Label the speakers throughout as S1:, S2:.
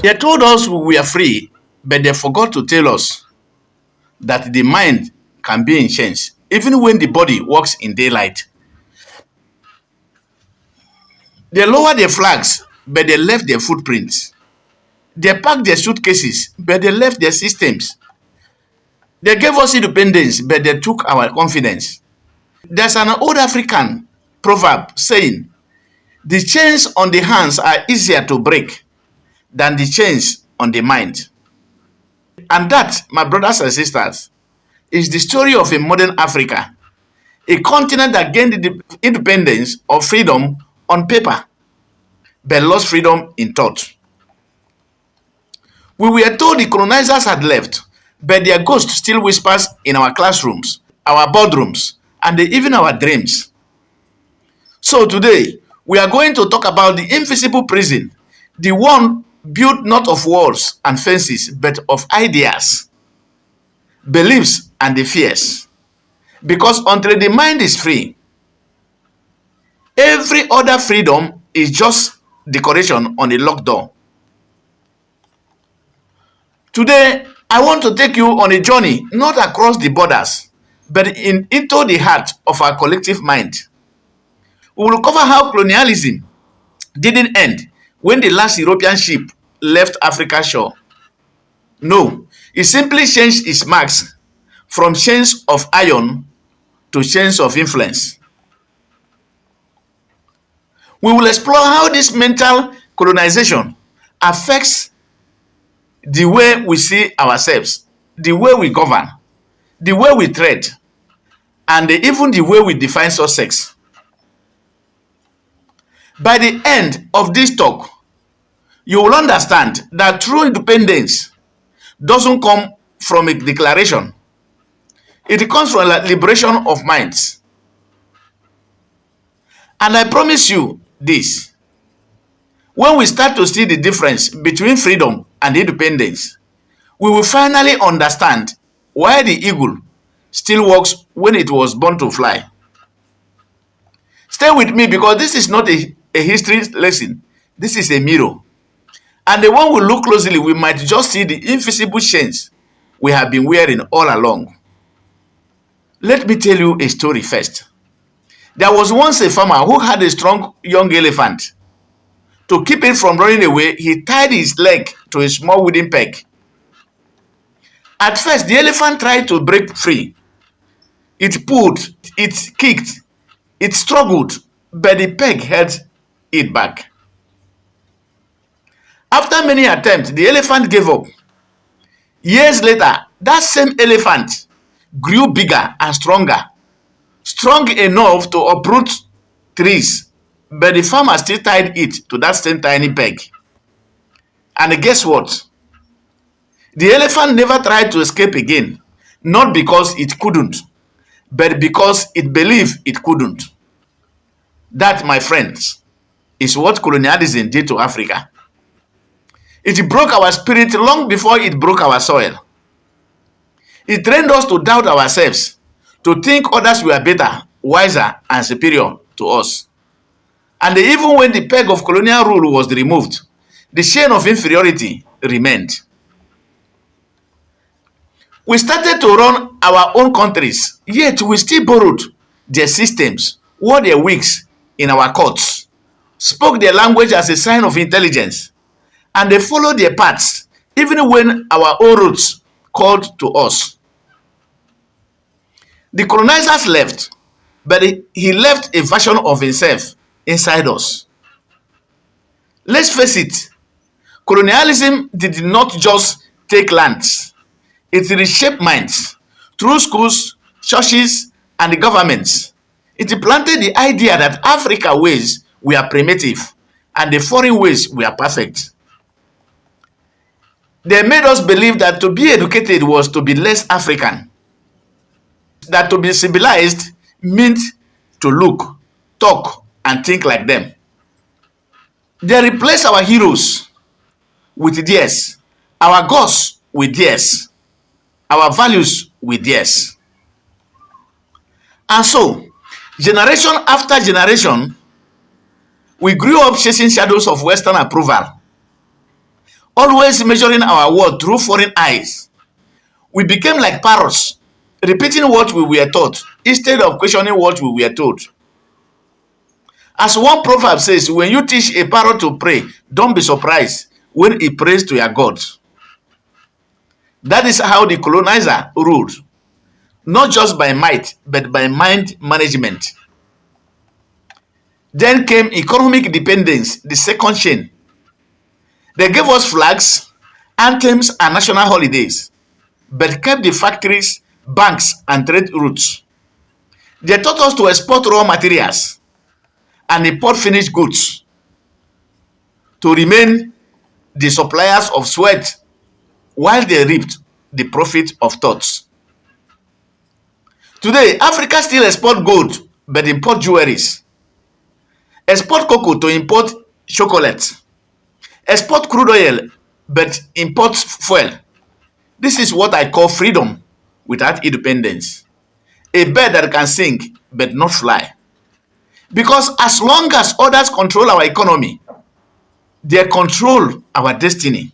S1: They told us we were free, but they forgot to tell us that the mind can be in chains, even when the body walks in daylight. They lowered their flags, but they left their footprints. They packed their suitcases, but they left their systems. They gave us independence, but they took our confidence. There's an old African proverb saying, the chains on the hands are easier to break than the chains on the mind. And that, my brothers and sisters, is the story of a modern Africa, a continent that gained the independence or freedom on paper, but lost freedom in thought. We were told the colonizers had left, but their ghost still whispers in our classrooms, our boardrooms, and even our dreams. So today, we are going to talk about the invisible prison, the one built not of walls and fences, but of ideas, beliefs, and the fears. Because until the mind is free, every other freedom is just decoration on a locked door. Today, I want to take you on a journey not across the borders, but into the heart of our collective mind. We will cover how colonialism didn't end when the last European ship left Africa's shore. No, it simply changed its marks from chains of iron to chains of influence. We will explore how this mental colonization affects the way we see ourselves, the way we govern, the way we tread, and even the way we define success. By the end of this talk, you will understand that true independence doesn't come from a declaration. It comes from a liberation of minds. And I promise you this. When we start to see the difference between freedom and independence, we will finally understand why the eagle still walks when it was born to fly. Stay with me because this is not a history lesson. This is a mirror. And the one we look closely, we might just see the invisible chains we have been wearing all along. Let me tell you a story first. There was once a farmer who had a strong young elephant. To keep it from running away, he tied his leg to a small wooden peg. At first, the elephant tried to break free. It pulled, it kicked, it struggled, but the peg held it back. After many attempts, the elephant gave up. Years later, that same elephant grew bigger and stronger, strong enough to uproot trees. But the farmer still tied it to that same tiny peg. And guess what? The elephant never tried to escape again. Not because it couldn't, but because it believed it couldn't. That, my friends, is what colonialism did to Africa. It broke our spirit long before it broke our soil. It trained us to doubt ourselves, to think others were better, wiser, and superior to us. And even when the peg of colonial rule was removed, the chain of inferiority remained. We started to run our own countries, yet we still borrowed their systems, wore their wigs in our courts, spoke their language as a sign of intelligence, and they followed their paths, even when our own roots called to us. The colonizers left, but he left a version of himself inside us. Let's face it, colonialism did not just take lands, it reshaped minds through schools, churches, and governments. It planted the idea that Africa ways were primitive and the foreign ways were perfect. They made us believe that to be educated was to be less African, that to be civilized meant to look, talk, and think like them. They replace our heroes with theirs, our gods with theirs, our values with theirs. And so, generation after generation, we grew up chasing shadows of Western approval. always measuring our worth through foreign eyes. We became like parrots, repeating what we were taught instead of questioning what we were told. As one proverb says, when you teach a parrot to pray, don't be surprised when he prays to your God. That is how the colonizer ruled, not just by might, but by mind management. Then came economic dependence, the second chain. They gave us flags, anthems, and national holidays, but kept the factories, banks, and trade routes. They taught us to export raw materials and import finished goods to remain the suppliers of sweat while they reaped the profit of thoughts. Today, Africa still export gold but import jewelries, export cocoa to import chocolate, export crude oil but import fuel. This is what I call freedom without independence. A bird that can sing but not fly. Because as long as others control our economy, they control our destiny.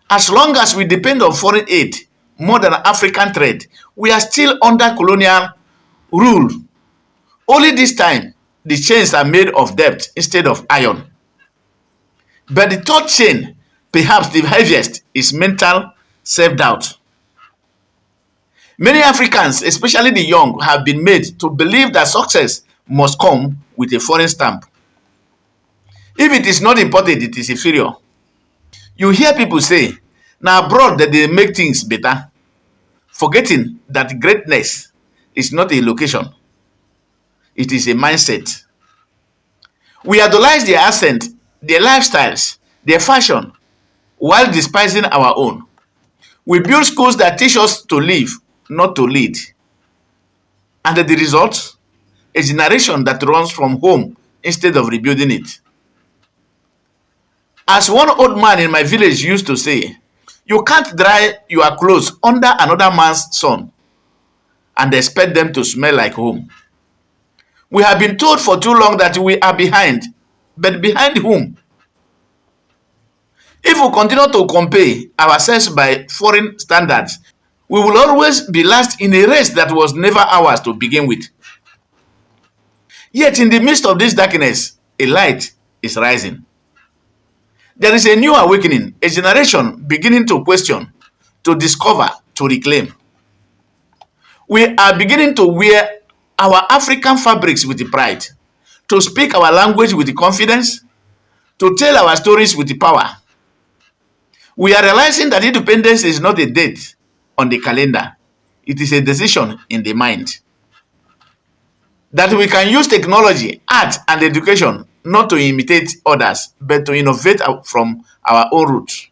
S1: As long as we depend on foreign aid more than African trade, we are still under colonial rule. Only this time, the chains are made of debt instead of iron. But the third chain, perhaps the heaviest, is mental self-doubt. Many Africans, especially the young, have been made to believe that success must come with a foreign stamp. If it is not imported, it is inferior. You hear people say, now abroad that they make things better, forgetting that greatness is not a location, it is a mindset. We idolize their accent, their lifestyles, their fashion, while despising our own. We build schools that teach us to live, not to lead. And the result? A generation that runs from home instead of rebuilding it. As one old man in my village used to say, you can't dry your clothes under another man's sun and expect them to smell like home. We have been told for too long that we are behind, but behind whom? If we continue to compare ourselves by foreign standards, we will always be last in a race that was never ours to begin with. Yet in the midst of this darkness, a light is rising. There is a new awakening, a generation beginning to question, to discover, to reclaim. We are beginning to wear our African fabrics with pride, to speak our language with confidence, to tell our stories with power. We are realizing that independence is not a date on the calendar. It is a decision in the mind. That we can use technology, art, and education not to imitate others, but to innovate from our own roots.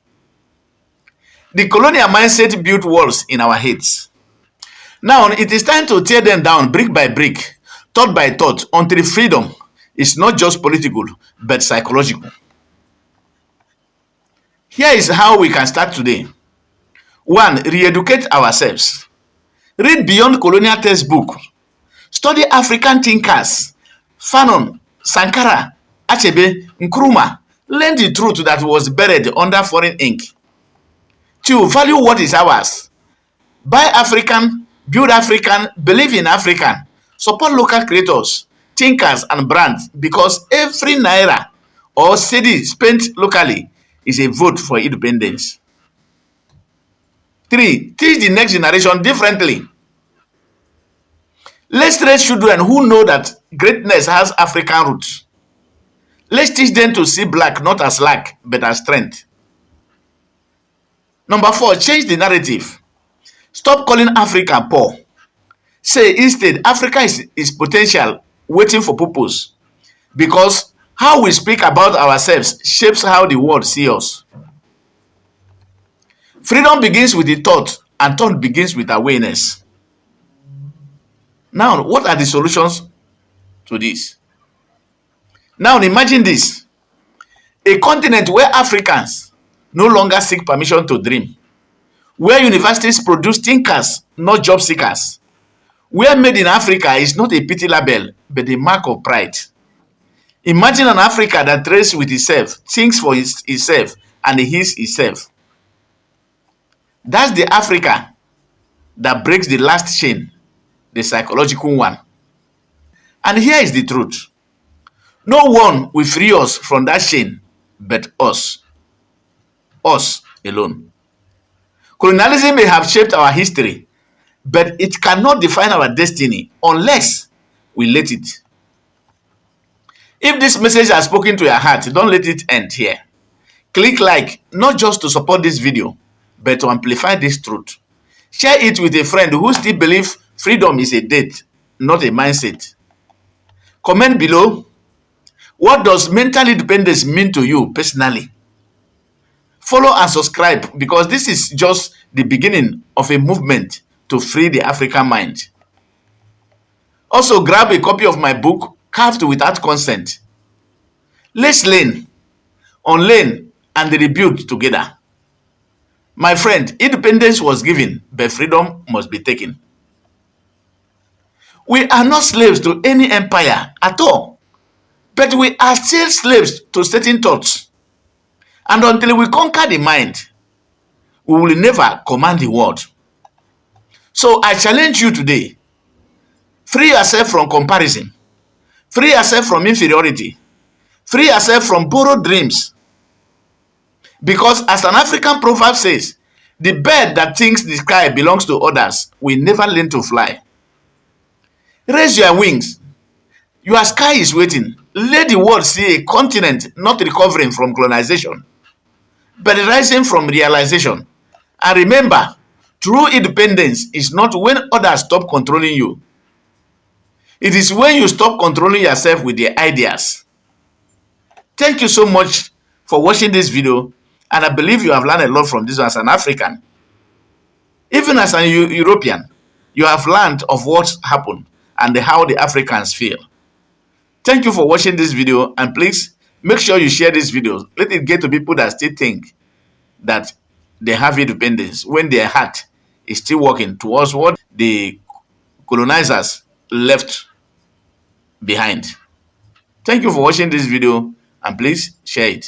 S1: The colonial mindset built walls in our heads. Now it is time to tear them down brick by brick, thought by thought, until freedom is not just political, but psychological. Here is how we can start today. 1. Re-educate ourselves. Read beyond colonial textbook. Study African thinkers, Fanon, Sankara, Achebe, Nkrumah. Learn the truth that was buried under foreign ink. 2. Value what is ours. Buy African, build African, believe in African. Support local creators, thinkers, and brands, because every naira or cedi spent locally is a vote for independence. 3. Teach the next generation differently. Let's raise children who know that greatness has African roots. Let's teach them to see black not as lack, but as strength. Number 4, change the narrative. Stop calling Africa poor. Say instead, Africa is potential waiting for purpose. Because how we speak about ourselves shapes how the world sees us. Freedom begins with the thought, and thought begins with awareness. Now, what are the solutions to this? Now, imagine this. A continent where Africans no longer seek permission to dream. Where universities produce thinkers, not job seekers. Where made in Africa is not a pity label, but a mark of pride. Imagine an Africa that trades with itself, thinks for itself, and heals itself. That's the Africa that breaks the last chain, the psychological one. And here is the truth. No one will free us from that chain but us. Us alone. Colonialism may have shaped our history, but it cannot define our destiny unless we let it. If this message has spoken to your heart, don't let it end here. Click like, not just to support this video, but to amplify this truth. Share it with a friend who still believes freedom is a date, not a mindset. Comment below, what does mental independence mean to you personally? Follow and subscribe, because this is just the beginning of a movement to free the African mind. Also, grab a copy of my book, Carved Without Consent. Let's learn, unlearn, and rebuild together. My friend, independence was given, but freedom must be taken. We are not slaves to any empire at all, but we are still slaves to certain thoughts. And until we conquer the mind, we will never command the world. So I challenge you today, free yourself from comparison, free yourself from inferiority, free yourself from borrowed dreams. Because as an African proverb says, the bird that thinks the sky belongs to others will never learn to fly. Raise your wings. Your sky is waiting. Let the world see a continent not recovering from colonization, but rising from realization. And remember, true independence is not when others stop controlling you. It is when you stop controlling yourself with your ideas. Thank you so much for watching this video, and I believe you have learned a lot from this one as an African. Even as an European, you have learned of what happened and how the Africans feel. Thank you for watching this video, and please make sure you share this video. Let it get to people that still think that they have independence when their heart is still working towards what the colonizers left behind. Thank you for watching this video, and please share it.